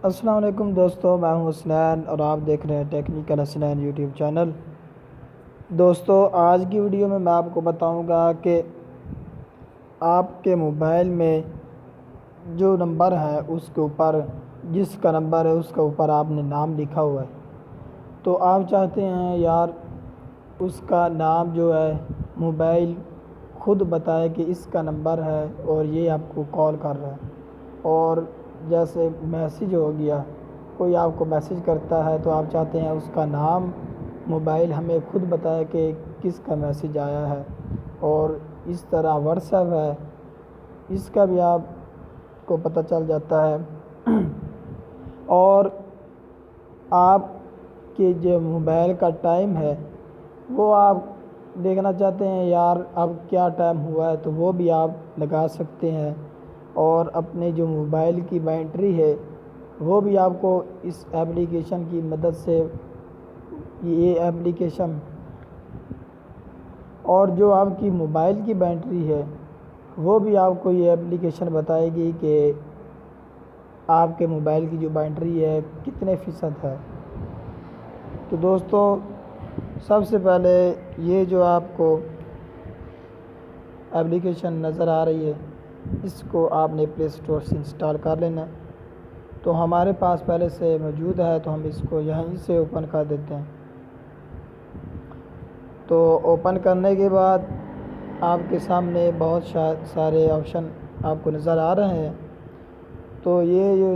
السلام علیکم دوستو، میں ہوں حسنین اور آپ دیکھ رہے ہیں ٹیکنیکل حسنین یوٹیوب چینل۔ دوستو آج کی ویڈیو میں آپ کو بتاؤں گا کہ آپ کے موبائل میں جو نمبر ہے اس کے اوپر جس کا نمبر ہے اس کے اوپر آپ نے نام لکھا ہوا ہے، تو آپ چاہتے ہیں یار اس کا نام جو ہے موبائل خود بتائے کہ اس کا نمبر ہے اور یہ آپ کو کال کر رہا ہے، اور جیسے میسیج ہو گیا، کوئی آپ کو میسیج کرتا ہے تو آپ چاہتے ہیں اس کا نام موبائل ہمیں خود بتائے کہ کس کا میسیج آیا ہے۔ اور اس طرح واٹس ایپ ہے، اس کا بھی آپ کو پتہ چل جاتا ہے۔ اور آپ کے جو موبائل کا ٹائم ہے وہ آپ دیکھنا چاہتے ہیں یار اب کیا ٹائم ہوا ہے، تو وہ بھی آپ لگا سکتے ہیں۔ اور اپنے جو موبائل کی بیٹری ہے وہ بھی آپ کو اس ایپلیکیشن کی مدد سے یہ ایپلیکیشن اور جو آپ کی موبائل کی بیٹری ہے وہ بھی آپ کو یہ ایپلیکیشن بتائے گی کہ آپ کے موبائل کی جو بیٹری ہے کتنے فیصد ہے۔ تو دوستو سب سے پہلے یہ جو آپ کو ایپلیکیشن نظر آ رہی ہے اس کو آپ نے پلے اسٹور سے انسٹال کر لینا ہے۔ تو ہمارے پاس پہلے سے موجود ہے تو ہم اس کو یہیں سے اوپن کر دیتے ہیں۔ تو اوپن کرنے کے بعد آپ کے سامنے بہت سارے آپشن آپ کو نظر آ رہے ہیں۔ تو یہ جو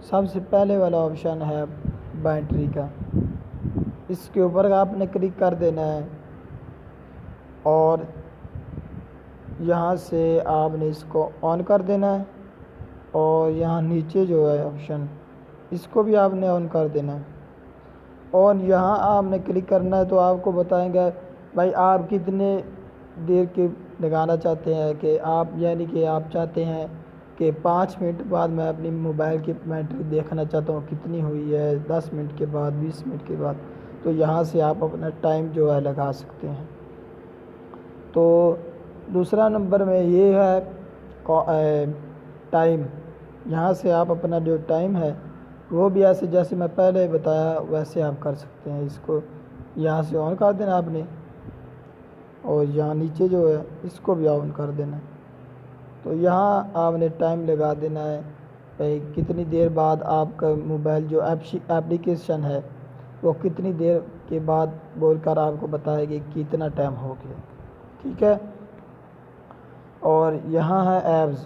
سب سے پہلے والا آپشن ہے بیٹری کا، اس کے اوپر آپ نے کلک کر دینا ہے اور یہاں سے آپ نے اس کو آن کر دینا ہے، اور یہاں نیچے جو ہے آپشن اس کو بھی آپ نے آن کر دینا ہے، اور یہاں آپ نے کلک کرنا ہے تو آپ کو بتائیں گے بھائی آپ کتنے دیر کے لگانا چاہتے ہیں، کہ آپ یعنی کہ آپ چاہتے ہیں کہ 5 منٹ بعد میں اپنی موبائل کی بیٹری دیکھنا چاہتا ہوں کتنی ہوئی ہے، 10 منٹ کے بعد، 20 منٹ کے بعد، تو یہاں سے آپ اپنا ٹائم جو ہے لگا سکتے ہیں۔ تو دوسرا نمبر میں یہ ہے ٹائم، یہاں سے آپ اپنا جو ٹائم ہے وہ بھی ایسے جیسے میں پہلے بتایا ویسے آپ کر سکتے ہیں۔ اس کو یہاں سے آن کر دینا آپ نے، اور یہاں نیچے جو ہے اس کو بھی آن کر دینا ہے۔ تو یہاں آپ نے ٹائم لگا دینا ہے بھائی کتنی دیر بعد آپ کا موبائل جو ایپلیکیشن ہے وہ کتنی دیر کے بعد بول کر آپ کو بتائے گی کتنا ٹائم ہو گیا، ٹھیک ہے۔ اور یہاں ہے ایپس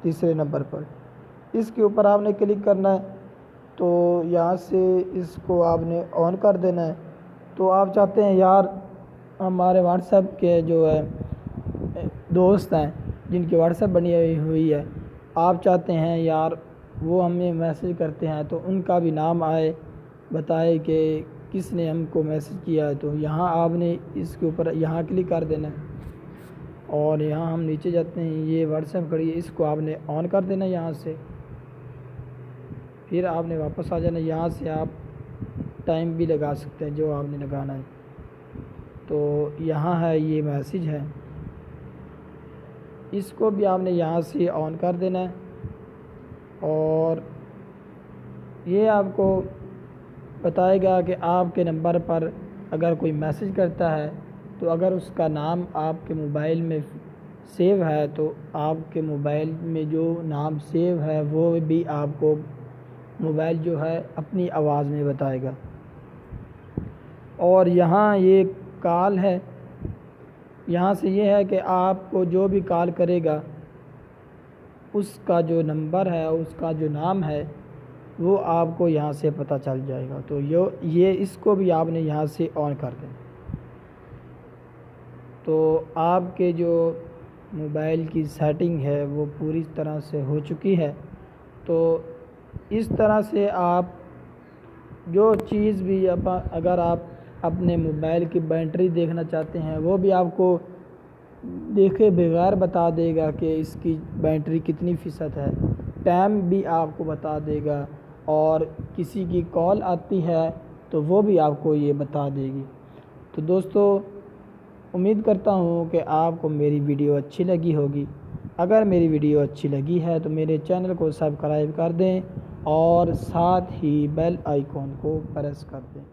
تیسرے نمبر پر، اس کے اوپر آپ نے کلک کرنا ہے، تو یہاں سے اس کو آپ نے آن کر دینا ہے۔ تو آپ چاہتے ہیں یار ہمارے واٹس ایپ کے جو ہے دوست ہیں جن کی واٹس ایپ بنی ہوئی ہے، آپ چاہتے ہیں یار وہ ہمیں میسیج کرتے ہیں تو ان کا بھی نام آئے، بتائے کہ کس نے ہم کو میسیج کیا ہے، تو یہاں آپ نے اس کے اوپر یہاں کلک کر دینا ہے، اور یہاں ہم نیچے جاتے ہیں، یہ واٹس ایپ کھڑی ہے، اس کو آپ نے آن کر دینا یہاں سے، پھر آپ نے واپس آ جانا، یہاں سے آپ ٹائم بھی لگا سکتے ہیں جو آپ نے لگانا ہے۔ تو یہاں ہے یہ میسیج ہے، اس کو بھی آپ نے یہاں سے آن کر دینا ہے، اور یہ آپ کو بتائے گا کہ آپ کے نمبر پر اگر کوئی میسیج کرتا ہے تو اگر اس کا نام آپ کے موبائل میں سیو ہے تو آپ کے موبائل میں جو نام سیو ہے وہ بھی آپ کو موبائل جو ہے اپنی آواز میں بتائے گا۔ اور یہاں یہ کال ہے، یہاں سے یہ ہے کہ آپ کو جو بھی کال کرے گا اس کا جو نمبر ہے، اس کا جو نام ہے وہ آپ کو یہاں سے پتہ چل جائے گا۔ تو یہ اس کو بھی آپ نے یہاں سے آن کر دیں۔ تو آپ کے جو موبائل کی سیٹنگ ہے وہ پوری طرح سے ہو چکی ہے۔ تو اس طرح سے آپ جو چیز بھی اگر آپ اپنے موبائل کی بیٹری دیکھنا چاہتے ہیں وہ بھی آپ کو دیکھے بغیر بتا دے گا کہ اس کی بیٹری کتنی فیصد ہے، ٹائم بھی آپ کو بتا دے گا، اور کسی کی کال آتی ہے تو وہ بھی آپ کو یہ بتا دے گی۔ تو دوستو امید کرتا ہوں کہ آپ کو میری ویڈیو اچھی لگی ہوگی۔ اگر میری ویڈیو اچھی لگی ہے تو میرے چینل کو سبسکرائب کر دیں اور ساتھ ہی بیل آئیکن کو پریس کر دیں۔